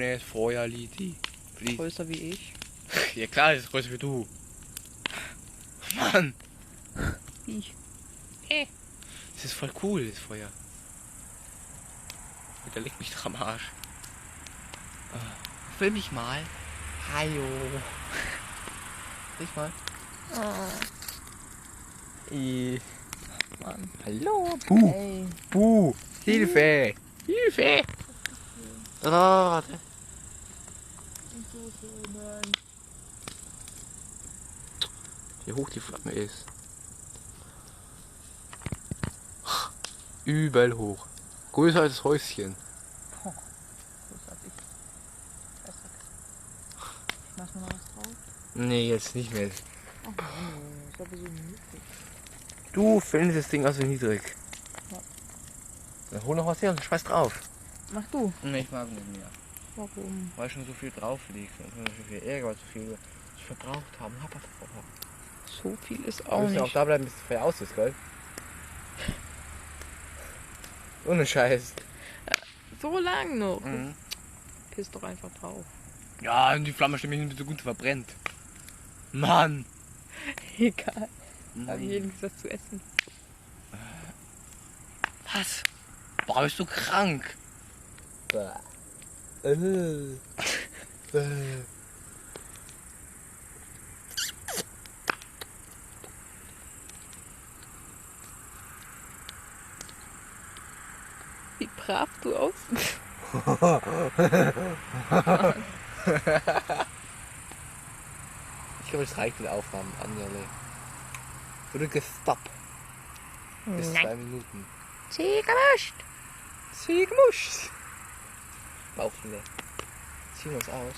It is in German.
schönes Feuerlied. Größer wie ich. Ja klar, das ist größer wie du. Mann, Wie ich. das ist voll cool, das Feuer. Der legt mich doch am Arsch. Film mich mal. Hallo. Ich mal. Mann. Hallo. Buh. Ey. Buh. Hilfe. Hilfe. Oh, warte. Wie hoch die Flamme ist. Übel hoch. Größer als das Häuschen. Großartig. Mach mal was drauf. Nee, jetzt nicht mehr. Ach nein, ist aber so niedrig. Du findest das Ding also niedrig. Ja. Dann hol noch was her und schmeiß drauf. Mach du. Nee, ich mag nicht mehr. Warum? Weil schon so viel drauf liegt und so viel Ärger, weil so viel verbraucht haben. So viel ist Wir auch müssen nicht. auch da bleiben, bis es Feuer aus ist, gell? Ohne Scheiß. So lang noch. Mhm. Piss doch einfach drauf. Ja, und die Flamme stimmt nicht so gut verbrennt. Mann! Egal. Hab ich wenigstens was zu essen. Was? Boah, bist du krank? Wie brav du aussiehst. Ich glaube, es reicht mit Aufnahmen an, Janne. Drücke Stop. Bis 2 Minuten. Sie gemischt. Sie gemuscht. Bauchfinde. Ziehen wir uns aus.